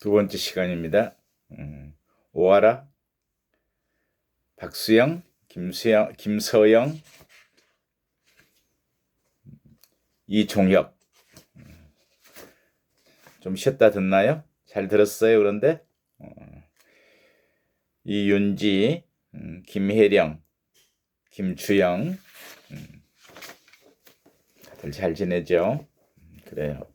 두 번째 시간입니다. 오하라, 박수영, 김서영, 이종혁. 좀 쉬었다 듣나요? 잘 들었어요, 그런데? 이윤지, 김혜령, 김주영. 다들 잘 지내죠? 그래요.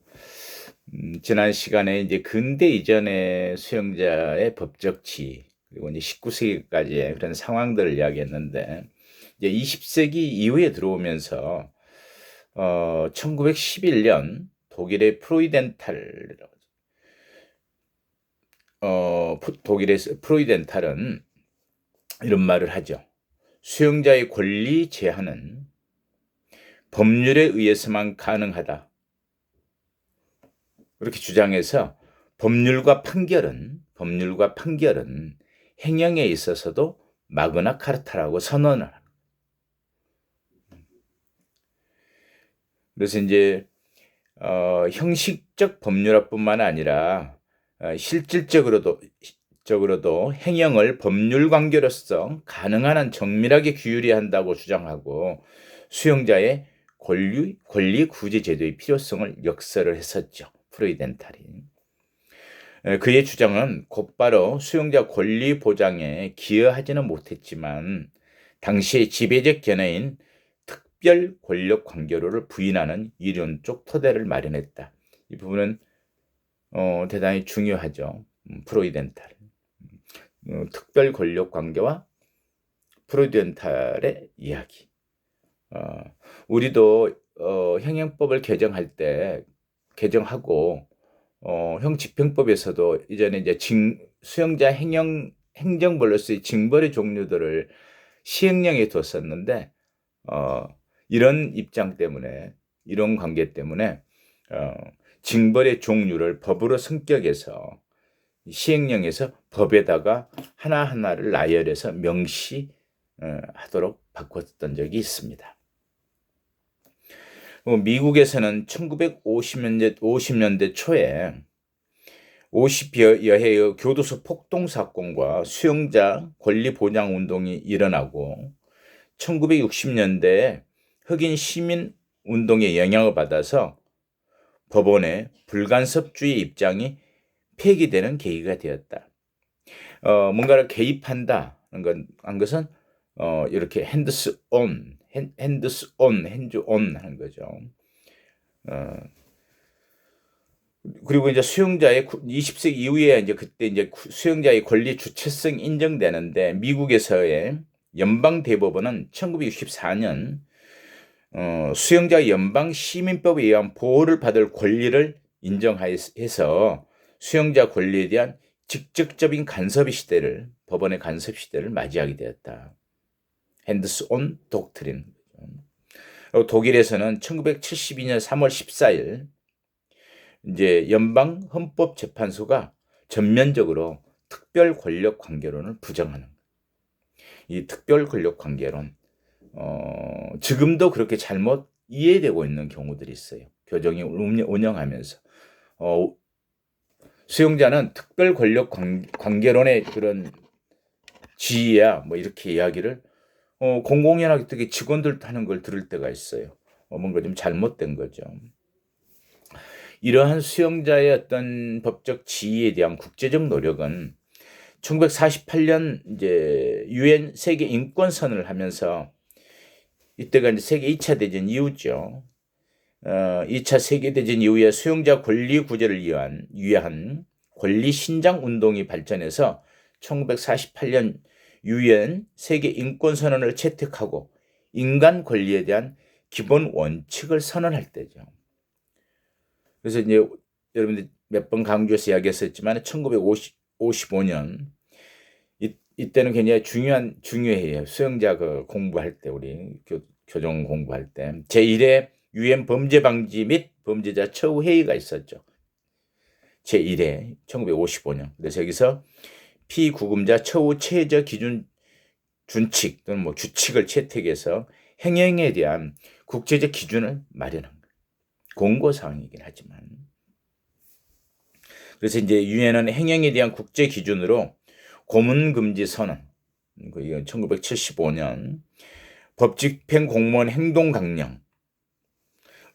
지난 시간에 이제 근대 이전의 수용자의 법적 지위, 그리고 이제 19세기까지의 그런 상황들을 이야기했는데, 이제 20세기 이후에 들어오면서 1911년 독일의 프로이덴탈은 이런 말을 하죠. 수용자의 권리 제한은 법률에 의해서만 가능하다. 그렇게 주장해서 법률과 판결은 행령에 있어서도 마그나 카르타라고 선언을 합니다. 그래서 이제 형식적 법률화뿐만 아니라 실질적으로도 행령을 법률 관계로서 가능한 한 정밀하게 규율해야 한다고 주장하고 수용자의 권리 구제 제도의 필요성을 역설을 했었죠. 프로이덴탈이. 그의 주장은 곧바로 수용자 권리 보장에 기여하지는 못했지만 당시의 지배적 견해인 특별 권력 관계로를 부인하는 이론적 토대를 마련했다. 이 부분은 대단히 중요하죠. 프로이덴탈. 특별 권력 관계와 프로이덴탈의 이야기. 우리도 형행법을 개정하고 형집행법에서도 이전에 이제 수용자 행정벌로서의 징벌의 종류들을 시행령에 뒀었는데 이런 입장 때문에, 이런 관계 때문에 징벌의 종류를 법으로 성격에서 시행령에서 법에다가 하나하나를 나열해서 명시하도록 바꿨던 적이 있습니다. 미국에서는 1950년대 초에 50여 회의 교도소 폭동 사건과 수용자 권리 보장 운동이 일어나고 1960년대에 흑인 시민 운동에 영향을 받아서 법원의 불간섭주의 입장이 폐기되는 계기가 되었다. 뭔가를 개입한다는 것은 이렇게 핸드스 온 하는 거죠. 그리고 이제 수용자의 20세기 이후에 그때 이제 수용자의 권리 주체성 인정되는데 미국에서의 연방 대법원은 1964년 수용자 연방 시민법에 의한 보호를 받을 권리를 인정해서 수용자 권리에 대한 직접적인 법원의 간섭 시대를 맞이하게 되었다. 핸드스 온 독트린. 독일에서는 1972년 3월 14일 이제 연방 헌법재판소가 전면적으로 특별 권력 관계론을 부정하는 거예요. 이 특별 권력 관계론 지금도 그렇게 잘못 이해되고 있는 경우들이 있어요. 교정이 운영하면서 수용자는 특별 권력 관계론의 그런 지위야 뭐 이렇게 이야기를 공공연하게 되게 직원들 하는 걸 들을 때가 있어요. 뭔가 좀 잘못된 거죠. 이러한 수용자의 어떤 법적 지위에 대한 국제적 노력은 1948년 이제 유엔 세계 인권선언을 하면서 이때가 이제 세계 2차 대전 이후죠. 2차 세계대전 이후에 수용자 권리 구제를 위한 권리 신장 운동이 발전해서 1948년 유엔 세계 인권선언을 채택하고 인간 권리에 대한 기본 원칙을 선언할 때죠. 그래서 이제 여러분들 몇 번 강조해서 이야기했었지만 1955년 이때는 굉장히 중요해요. 수용자 공부할 때 우리 교정 공부할 때 제1회 유엔 범죄 방지 및 범죄자 처우 회의가 있었죠. 제1회 1955년. 그래서 여기서 피구금자 처우 최저 기준 준칙 또는 뭐 규칙을 채택해서 행령에 대한 국제적 기준을 마련한 거예요. 공고 사항이긴 하지만. 그래서 이제 유엔은 행영에 대한 국제 기준으로 고문 금지 선언, 이건 1975년, 법 집행 공무원 행동 강령,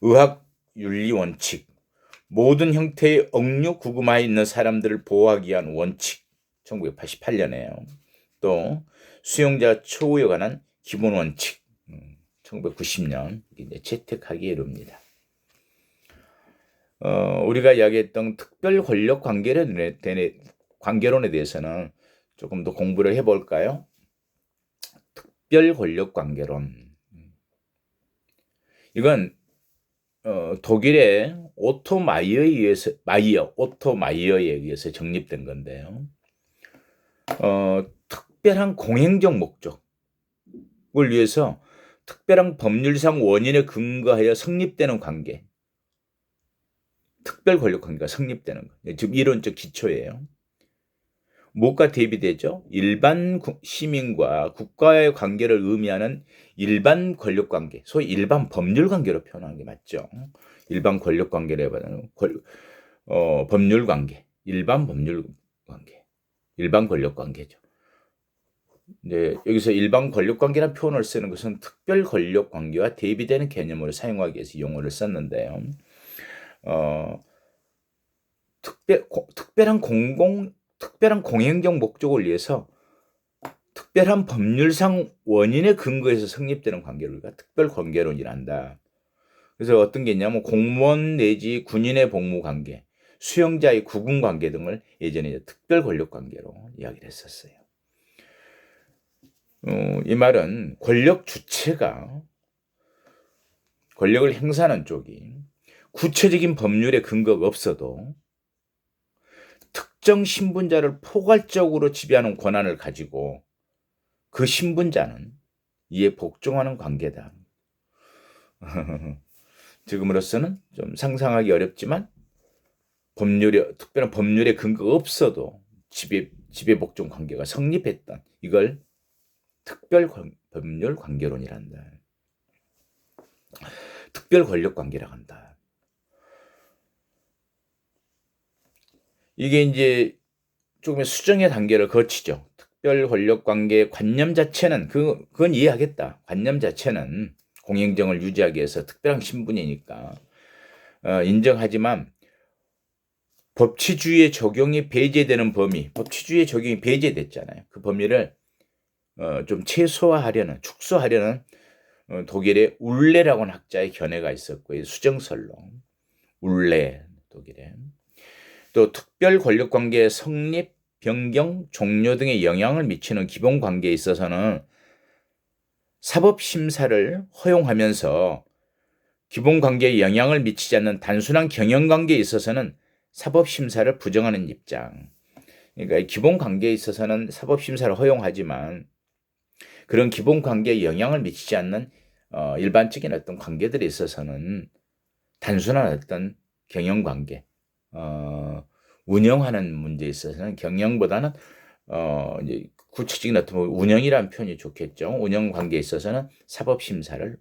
의학 윤리 원칙, 모든 형태의 억류 구금하에 있는 사람들을 보호하기 위한 원칙, 1988년에요. 또 수용자 처우에 관한 기본 원칙, 1990년 이제 채택하기에 이릅니다. 우리가 이야기했던 특별 권력 관계론에 대해서는 조금 더 공부를 해볼까요? 특별 권력 관계론. 이건 독일의 오토 마이어에 의해서 정립된 건데요. 특별한 공행적 목적을 위해서 특별한 법률상 원인에 근거하여 성립되는 관계, 특별 권력 관계가 성립되는 거. 지금 이론적 기초예요. 무엇과 대비되죠? 일반 시민과 국가의 관계를 의미하는 일반 권력 관계, 소위 일반 법률 관계로 표현하는 게 맞죠. 일반 권력 관계를 해봐는 법률 관계, 일반 법률 관계, 일반 권력 관계죠. 네, 여기서 일반 권력 관계라는 표현을 쓰는 것은 특별 권력 관계와 대비되는 개념으로 사용하기 위해서 용어를 썼는데요. 특별한 공행적 목적을 위해서 특별한 법률상 원인에 근거해서 성립되는 관계를 우리가 특별 관계론이란다. 그래서 어떤 게 있냐면 공무원 내지 군인의 복무 관계, 수용자의 구분 관계 등을 예전에 특별 권력 관계로 이야기를 했었어요. 이 말은 권력 주체가 권력을 행사하는 쪽이 구체적인 법률의 근거가 없어도 특정 신분자를 포괄적으로 지배하는 권한을 가지고 그 신분자는 이에 복종하는 관계다. 지금으로서는 좀 상상하기 어렵지만 특별한 법률의 근거가 없어도 지배 복종 관계가 성립했던 이걸 특별 법률 관계론이란다. 특별 권력 관계라고 한다. 이게 이제 조금의 수정의 단계를 거치죠. 특별 권력 관계 관념 자체는 그건 이해하겠다. 관념 자체는 공행정을 유지하기 위해서 특별한 신분이니까 인정하지만 법치주의의 적용이 배제되는 범위, 법치주의의 적용이 배제됐잖아요. 그 범위를 좀 최소화하려는, 축소하려는 독일의 울레라고 하는 학자의 견해가 있었고, 수정설로 울레 독일에 또 특별 권력 관계의 성립, 변경, 종료 등의 영향을 미치는 기본 관계에 있어서는 사법 심사를 허용하면서 기본 관계에 영향을 미치지 않는 단순한 경영 관계에 있어서는 사법 심사를 부정하는 입장. 그러니까 기본 관계에 있어서는 사법 심사를 허용하지만 그런 기본 관계에 영향을 미치지 않는 일반적인 어떤 관계들에 있어서는 단순한 어떤 경영 관계, 운영하는 문제에 있어서는 경영보다는 이제 구체적인 어떤 운영이라는 표현이 좋겠죠. 운영 관계에 있어서는 사법 심사를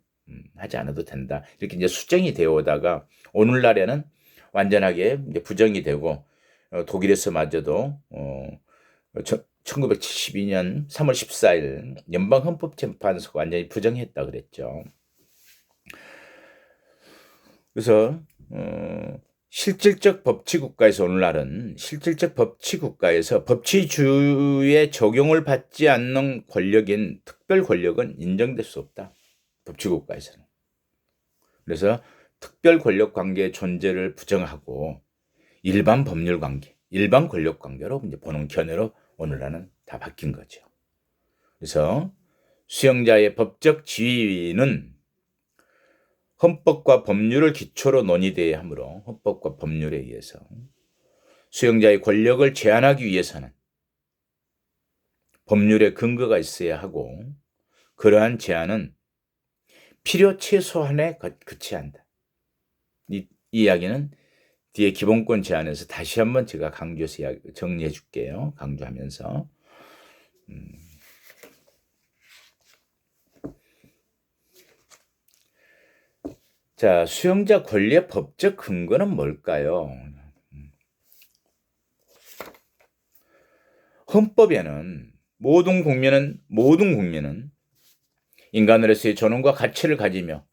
하지 않아도 된다. 이렇게 이제 수정이 되어 오다가 오늘날에는 완전하게 이제 부정이 되고 독일에서마저도 1972년 3월 14일 연방헌법재판소가 완전히 부정했다 그랬죠. 그래서 실질적 법치국가에서 오늘날은 실질적 법치국가에서 법치주의의 적용을 받지 않는 권력인 특별 권력은 인정될 수 없다. 법치국가에서는. 그래서 특별 권력 관계의 존재를 부정하고 일반 법률 관계, 일반 권력 관계로 이제 보는 견해로 오늘날은 다 바뀐 거죠. 그래서 수용자의 법적 지위는 헌법과 법률을 기초로 논의되어야 하므로 헌법과 법률에 의해서 수용자의 권력을 제한하기 위해서는 법률에 근거가 있어야 하고 그러한 제한은 필요 최소한에 그치한다. 이 이야기는 뒤에 기본권 제한에서 다시 한번 제가 강조해서 정리해 줄게요. 강조하면서 자, 수용자 권리의 법적 근거는 뭘까요? 헌법에는 모든 국민은 인간으로서의 존엄과 가치를 가지며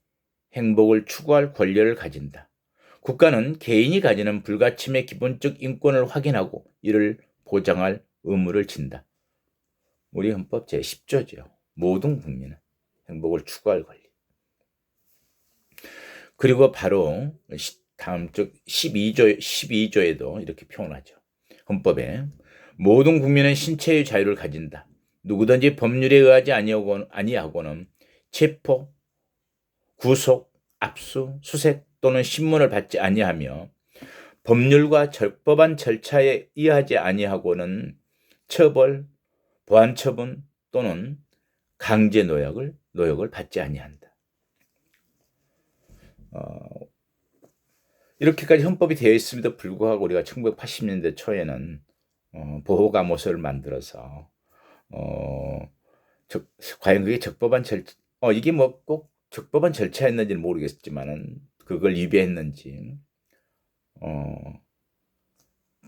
행복을 추구할 권리를 가진다. 국가는 개인이 가지는 불가침의 기본적 인권을 확인하고 이를 보장할 의무를 진다. 우리 헌법 제10조죠. 모든 국민은 행복을 추구할 권리. 그리고 바로 다음 쪽 12조에도 이렇게 표현하죠. 헌법에 모든 국민은 신체의 자유를 가진다. 누구든지 법률에 의하지 아니하고는 체포, 구속, 압수, 수색 또는 신문을 받지 아니하며 법률과 적법한 절차에 의하지 아니하고는 처벌, 보안처분 또는 강제 노역을 받지 아니한다. 이렇게까지 헌법이 되어 있음에도 불구하고 우리가 1980년대 초에는 보호감호소를 만들어서 과연 그게 적법한 절차, 이게 뭐 꼭 적법한 절차였는지는 모르겠지만은 그걸 위배했는지.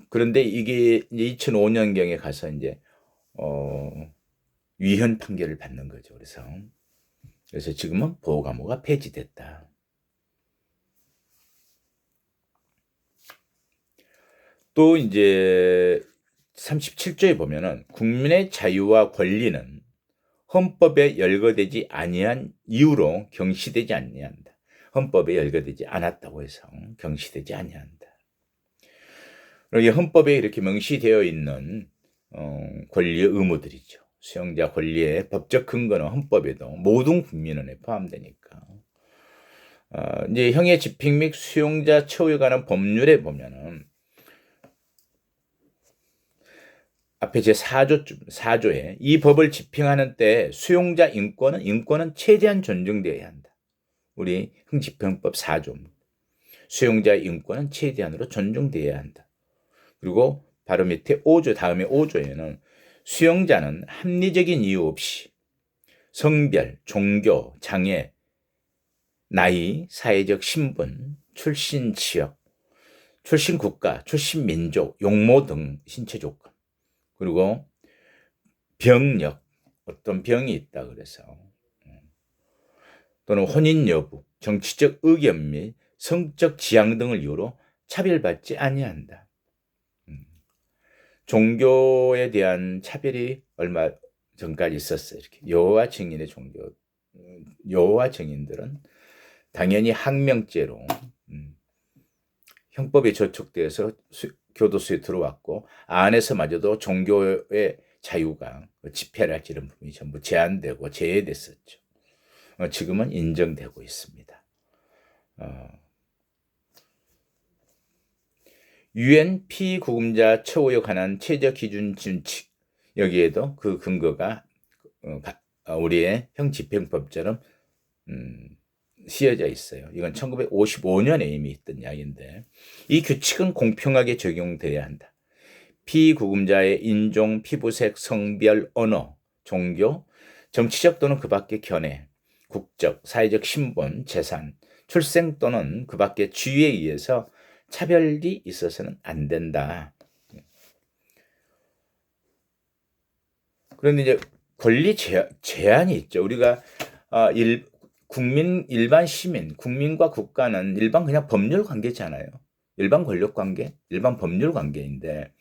그런데 이게 이제 2005년경에 가서 이제 위헌 판결을 받는 거죠. 그래서 지금은 보호감호가 폐지됐다. 또 이제 37조에 보면은 국민의 자유와 권리는 헌법에 열거되지 아니한 이유로 경시되지 아니한다. 헌법에 열거되지 않았다고 해서 경시되지 아니한다. 그리고 헌법에 이렇게 명시되어 있는 권리의 의무들이죠. 수용자 권리의 법적 근거는 헌법에도 모든 국민원에 포함되니까. 이제 형의 집행 및 수용자 처우에 관한 법률에 보면은 앞에 제 4조에 이 법을 집행하는 때 수용자 인권은 최대한 존중되어야 한다. 우리 형집행법 4조. 수용자 인권은 최대한으로 존중되어야 한다. 그리고 바로 밑에 5조, 다음에 5조에는 수용자는 합리적인 이유 없이 성별, 종교, 장애, 나이, 사회적 신분, 출신 지역, 출신 국가, 출신 민족, 용모 등 신체 조건, 그리고 병력, 어떤 병이 있다 그래서 또는 혼인 여부, 정치적 의견 및 성적 지향 등을 이유로 차별받지 아니한다. 종교에 대한 차별이 얼마 전까지 있었어요. 이렇게 여호와 증인들은 당연히 항명죄로 형법에 저촉되어서 교도소에 들어왔고 안에서마저도 종교의 자유가 집회를 할 이런 부분이 전부 제한되고 제외됐었죠. 지금은 인정되고 있습니다. 유엔 피구금자 처우에 관한 최저 기준 준칙, 여기에도 그 근거가 우리의 형집행법처럼 씌어져 있어요. 이건 1955년에 이미 있던 이야기인데 이 규칙은 공평하게 적용돼야 한다. 피구금자의 인종, 피부색, 성별, 언어, 종교, 정치적 또는 그 밖의 견해, 국적, 사회적 신분, 재산, 출생 또는 그 밖의 지위에 의해서 차별이 있어서는 안 된다. 그런데 이제 권리 제한이 있죠. 우리가 일반 시민, 국민과 국가는 일반 그냥 법률 관계잖아요. 일반 권력 관계, 일반 법률 관계인데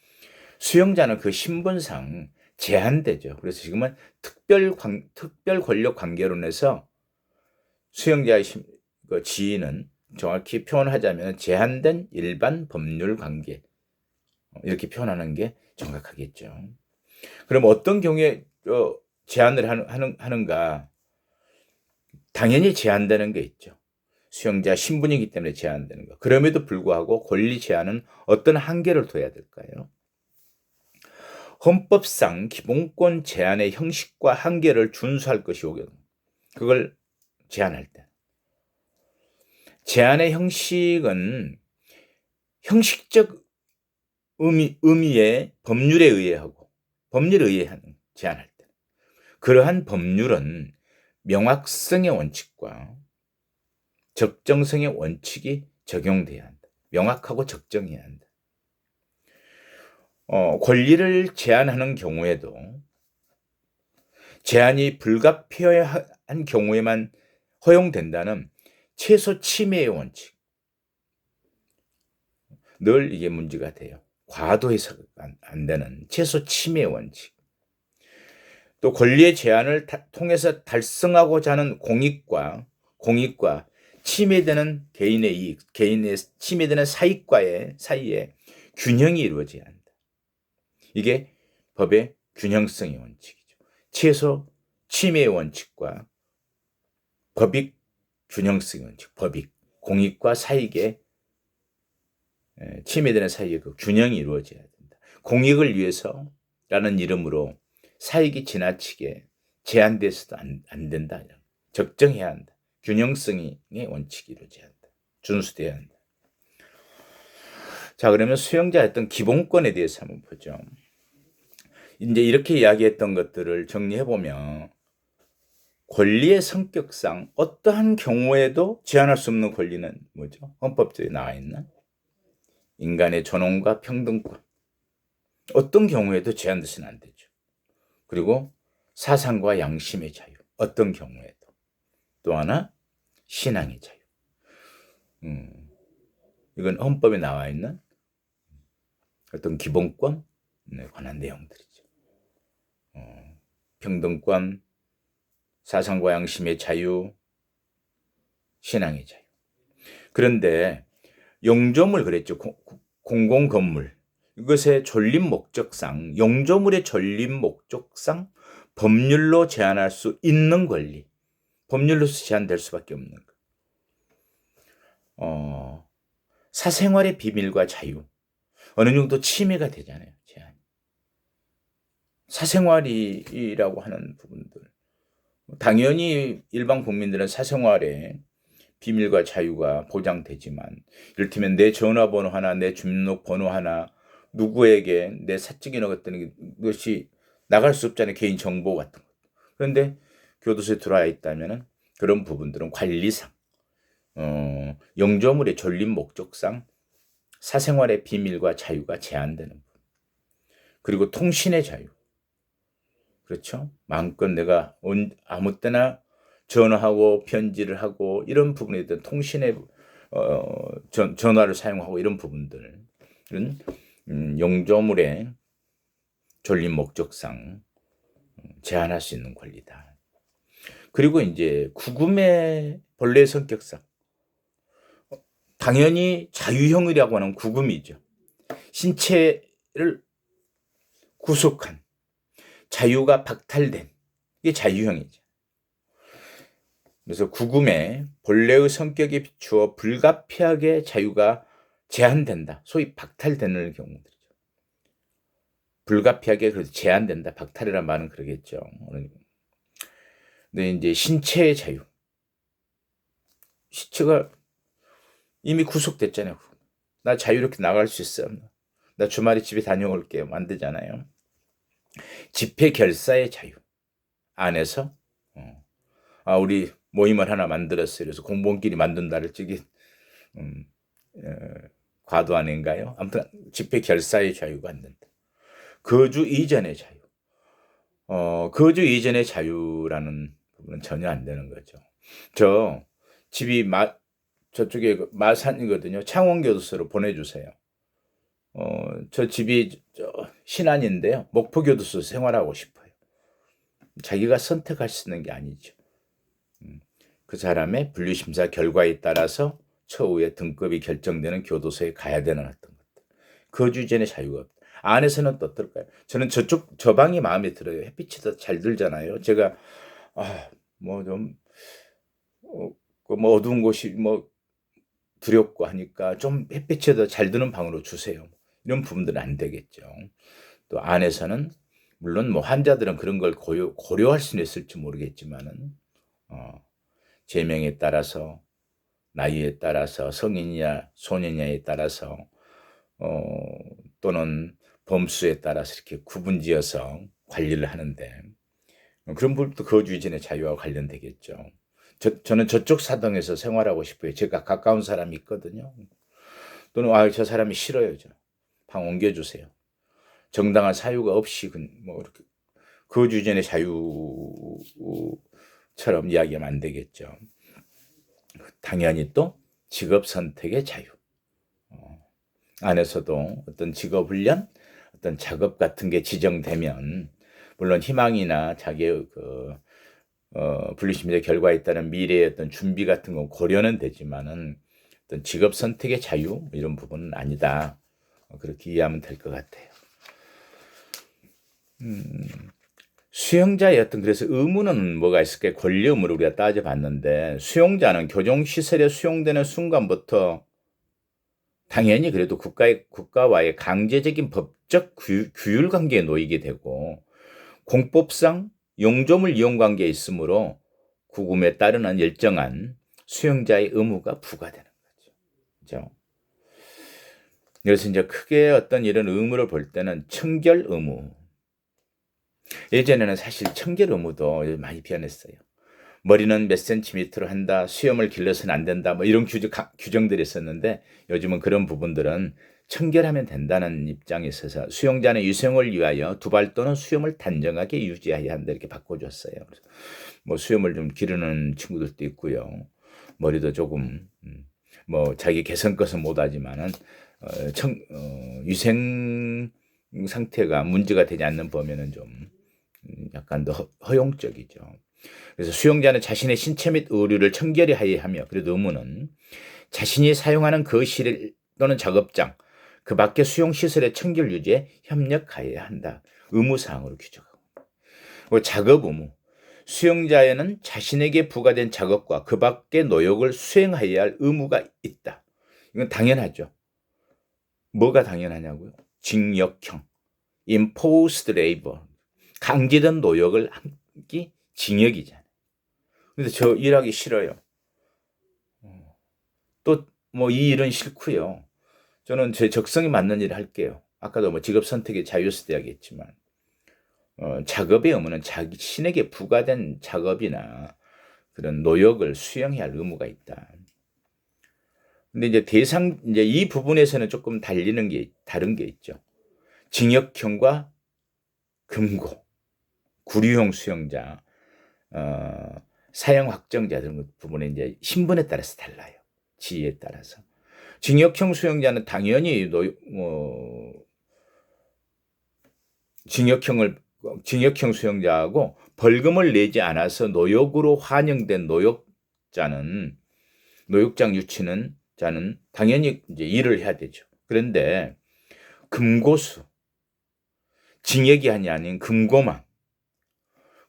수용자는 그 신분상 제한되죠. 그래서 지금은 특별 권력 관계론에서 수용자의 지위는 정확히 표현하자면 제한된 일반 법률 관계, 이렇게 표현하는 게 정확하겠죠. 그럼 어떤 경우에 제한을 하는가? 당연히 제한되는 게 있죠. 수용자 신분이기 때문에 제한되는 거. 그럼에도 불구하고 권리 제한은 어떤 한계를 둬야 될까요? 헌법상 기본권 제한의 형식과 한계를 준수할 것이오고 그걸 제한할 때 제한의 형식은 형식적 의미의 법률에 의해 하고 법률에 의해 하는 제한할 때 그러한 법률은 명확성의 원칙과 적정성의 원칙이 적용돼야 한다. 명확하고 적정해야 한다. 권리를 제한하는 경우에도 제한이 불가피한 경우에만 허용된다는 최소 침해의 원칙. 늘 이게 문제가 돼요. 과도해서 안 되는 최소 침해의 원칙. 또 권리의 제한을 통해서 달성하고자 하는 공익과 침해되는 개인의 이익, 개인의 침해되는 사이에 균형이 이루어져야 한다. 이게 법의 균형성의 원칙이죠. 최소 침해의 원칙과 법익 균형성의 원칙, 법익, 공익과 사익의 침해되는 사이에 그 균형이 이루어져야 된다. 공익을 위해서라는 이름으로 사익이 지나치게 제한돼서도 안 된다. 적정해야 한다. 균형성의 원칙이 이루어져야 한다. 준수돼야 한다. 자, 그러면 수용자의 어떤 기본권에 대해서 한번 보죠. 이제 이렇게 이야기했던 것들을 정리해보면 권리의 성격상 어떠한 경우에도 제한할 수 없는 권리는 뭐죠? 헌법적에 나와 있는 인간의 존엄과 평등권. 어떤 경우에도 제한돼서는 안 되죠. 그리고 사상과 양심의 자유. 어떤 경우에도. 또 하나 신앙의 자유. 이건 헌법에 나와 있는 어떤 기본권에 관한 내용들이죠. 평등권, 사상과 양심의 자유, 신앙의 자유. 그런데 용조물 그랬죠. 공공건물. 이것의 존립 목적상, 용조물의 존립 목적상 법률로 제한할 수 있는 권리. 법률로서 제한될 수밖에 없는 거. 사생활의 비밀과 자유. 어느 정도 침해가 되잖아요. 제한. 사생활이라고 하는 부분들. 당연히 일반 국민들은 사생활에 비밀과 자유가 보장되지만 이를테면 내 전화번호 하나, 내 주민등록번호 하나 누구에게 내 사적인 것이 나갈 수 없잖아요. 개인정보 같은 것. 그런데 교도소에 들어와 있다면 그런 부분들은 관리상 영조물의 존립 목적상 사생활의 비밀과 자유가 제한되는 부분. 그리고 통신의 자유. 그렇죠? 마음껏 내가 아무 때나 전화하고 편지를 하고 이런 부분에 대한 통신의 전화를 사용하고 이런 부분들은 용조물의 존립 목적상 제한할 수 있는 권리다. 그리고 이제 구금의 본래 성격상 당연히 자유형이라고 하는 구금이죠. 신체를 구속한 자유가 박탈된 이게 자유형이죠. 그래서 구금의 본래의 성격에 비추어 불가피하게 자유가 제한된다. 소위 박탈되는 경우들이죠. 불가피하게 그래서 제한된다. 박탈이라는 말은 그러겠죠. 근데 이제 신체의 자유. 신체가 이미 구속됐잖아요. 나 자유롭게 나갈 수 있어. 나 주말에 집에 다녀올게요. 안 되잖아요. 집회 결사의 자유 안에서 우리 모임을 하나 만들었어요. 그래서 공무원끼리 만든다를 찍이 과도 아닌가요? 아무튼 집회 결사의 자유가 안 된다. 거주 이전의 자유. 거주 이전의 자유라는 부분은 전혀 안 되는 거죠. 저 집이 저쪽에 마산이거든요. 창원교도소로 보내주세요. 저 집이 신안인데요. 목포교도소 생활하고 싶어요. 자기가 선택할 수 있는 게 아니죠. 그 사람의 분류심사 결과에 따라서 처우의 등급이 결정되는 교도소에 가야 되는 어떤 것들. 거주 전의 자유가 없다. 안에서는 또 어떨까요? 저는 저 방이 마음에 들어요. 햇빛이 더 잘 들잖아요. 제가 좀 어두운 곳이 두렵고 하니까 좀 햇빛이 더 잘 드는 방으로 주세요. 이런 부분들은 안 되겠죠. 또 안에서는 물론 환자들은 그런 걸 고려할 수는 있을지 모르겠지만은 제명에 따라서 나이에 따라서 성인이냐 소년이냐에 따라서 또는 범수에 따라서 이렇게 구분지어서 관리를 하는데 그런 부분도 거주 이전의 자유와 관련되겠죠. 저는 저쪽 사당에서 생활하고 싶어요. 제가 가까운 사람이 있거든요. 또는 저 사람이 싫어요. 방 옮겨주세요. 정당한 사유가 없이 뭐 이렇게 거주전의 자유처럼 이야기하면 안 되겠죠. 당연히 또 직업 선택의 자유. 안에서도 어떤 직업 훈련, 어떤 작업 같은 게 지정되면 물론 희망이나 자기의 분리심리의 결과에 따른 미래의 어떤 준비 같은 건 고려는 되지만은 어떤 직업 선택의 자유 이런 부분은 아니다. 그렇게 이해하면 될 것 같아요. 수용자의 어떤 그래서 의무는 뭐가 있을까요? 권리 의무를 우리가 따져봤는데 수용자는 교정시설에 수용되는 순간부터 당연히 그래도 국가와의 강제적인 법적 규율 관계에 놓이게 되고 공법상 용조물 이용 관계에 있으므로 구금에 따르는 일정한 수용자의 의무가 부과되는 거죠. 그렇죠? 그래서 이제 크게 어떤 이런 의무를 볼 때는 청결 의무. 예전에는 사실 청결 의무도 많이 변했어요. 머리는 몇 센티미터로 한다, 수염을 길러서는 안 된다, 뭐 이런 규정들이 있었는데 요즘은 그런 부분들은 청결하면 된다는 입장에 있어서 수용자는 유생을 위하여 두발 또는 수염을 단정하게 유지해야 한다 이렇게 바꿔줬어요. 그래서 뭐 수염을 좀 기르는 친구들도 있고요. 머리도 조금 뭐 자기 개성껏은 못하지만은 위생 상태가 문제가 되지 않는 범위는 좀 약간 더 허용적이죠. 그래서 수용자는 자신의 신체 및 의류를 청결히 해야 하며 그래도 의무는 자신이 사용하는 거실 또는 작업장 그 밖의 수용시설의 청결 유지에 협력하여야 한다. 의무사항으로 규정하고 작업 의무 수용자에는 자신에게 부과된 작업과 그 밖의 노역을 수행하여야 할 의무가 있다. 이건 당연하죠. 뭐가 당연하냐고요? 징역형, imposed labor, 강제된 노역을 하기 징역이잖아요. 근데 저 일하기 싫어요. 또 뭐 이 일은 싫고요. 저는 제 적성에 맞는 일을 할게요. 아까도 뭐 직업 선택의 자유에서 이야기했지만 작업의 의무는 자신에게 부과된 작업이나 그런 노역을 수행해야 할 의무가 있다. 근데 이제 이제 이 부분에서는 조금 다른 게 있죠. 징역형과 금고, 구류형 수용자, 사형 확정자 이런 부분에 이제 신분에 따라서 달라요. 지위에 따라서. 징역형 수용자는 당연히 징역형 수용자하고 벌금을 내지 않아서 노역으로 환영된 노역장 유치는 자는 당연히 이제 일을 해야 되죠. 그런데 금고수, 징역이 아닌 금고만,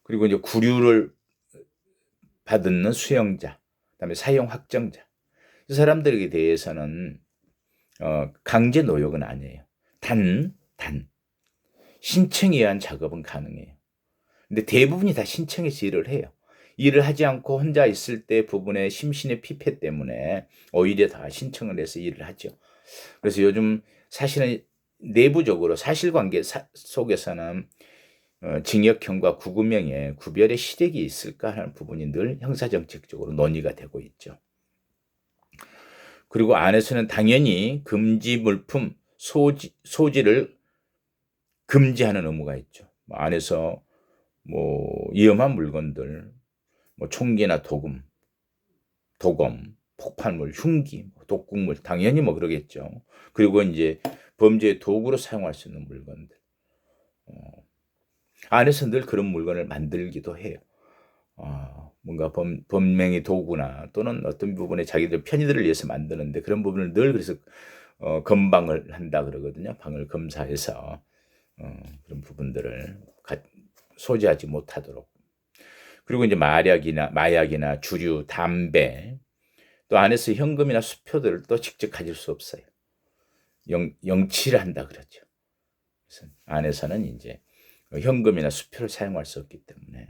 그리고 이제 구류를 받는 수용자, 그다음에 사형 확정자, 이 사람들에 대해서는 강제 노역은 아니에요. 단 신청에 의한 작업은 가능해요. 근데 대부분이 다 신청해서 일을 해요. 일을 하지 않고 혼자 있을 때 부분의 심신의 피폐 때문에 오히려 다 신청을 해서 일을 하죠. 그래서 요즘 사실은 내부적으로 사실관계 속에서는 징역형과 구금형의 구별의 시력이 있을까 하는 부분이 늘 형사정책적으로 논의가 되고 있죠. 그리고 안에서는 당연히 금지 물품 소지를 금지하는 의무가 있죠. 안에서 뭐 위험한 물건들, 뭐 총기나 도검, 폭발물, 흉기, 독극물 당연히 뭐 그러겠죠. 그리고 이제 범죄의 도구로 사용할 수 있는 물건들. 안에서 늘 그런 물건을 만들기도 해요. 뭔가 범행의 도구나 또는 어떤 부분에 자기들 편의들을 위해서 만드는데 그런 부분을 늘 그래서 검방을 한다 그러거든요. 방을 검사해서 그런 부분들을 소지하지 못하도록. 그리고 이제 마약이나 주류, 담배, 또 안에서 현금이나 수표들을 또 직접 가질 수 없어요. 영치를 한다 그러죠. 그래서 안에서는 이제 현금이나 수표를 사용할 수 없기 때문에.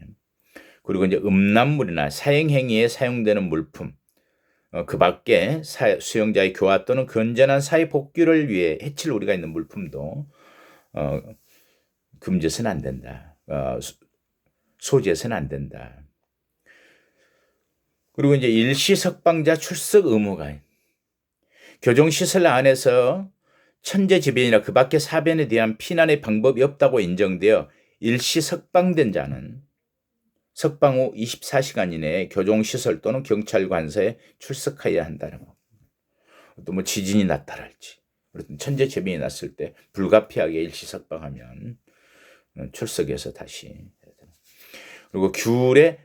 그리고 이제 음란물이나 사행행위에 사용되는 물품, 그 밖에 수용자의 교화 또는 건전한 사회 복귀를 위해 해칠 우리가 있는 물품도 금지해서는 안 된다. 소지해서는 안 된다. 그리고 이제 일시 석방자 출석 의무가 교정시설 안에서 천재지변이나 그 밖의 사변에 대한 피난의 방법이 없다고 인정되어 일시 석방된 자는 석방 후 24시간 이내에 교정시설 또는 경찰관서에 출석해야 한다는 거. 또 뭐 지진이 났다랄지 천재지변이 났을 때 불가피하게 일시 석방하면 출석해서 다시. 그리고 규율의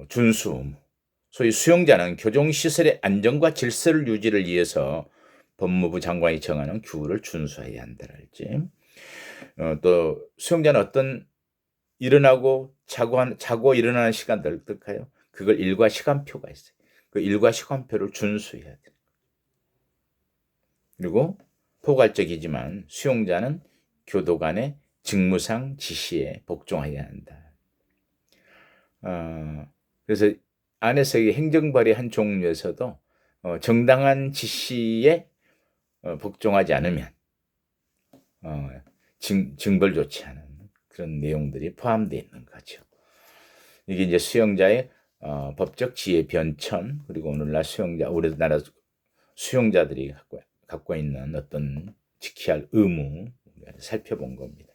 준수. 소위 수용자는 교정시설의 안전과 질서를 유지를 위해서 법무부 장관이 정하는 규율을 준수해야 한다랄지. 또 수용자는 어떤 일어나고 자고 일어나는 시간들 어떨까요? 그걸 일과 시간표가 있어요. 그 일과 시간표를 준수해야 돼요. 그리고 포괄적이지만 수용자는 교도관의 직무상 지시에 복종해야 한다. 그래서 안에서의 행정벌의 한 종류에서도 정당한 지시에 복종하지 않으면 징벌 조치하는 그런 내용들이 포함되어 있는 거죠. 이게 이제 수용자의 법적 지혜 변천, 그리고 오늘날 우리나라 수용자들이 갖고 있는 어떤 지켜야 할 의무 살펴본 겁니다.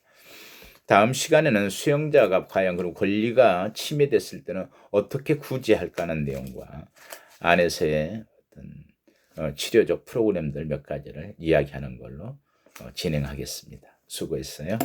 다음 시간에는 수용자가 과연 그리고 권리가 침해됐을 때는 어떻게 구제할까 하는 내용과 안에서의 어떤 치료적 프로그램들 몇 가지를 이야기하는 걸로 진행하겠습니다. 수고했어요.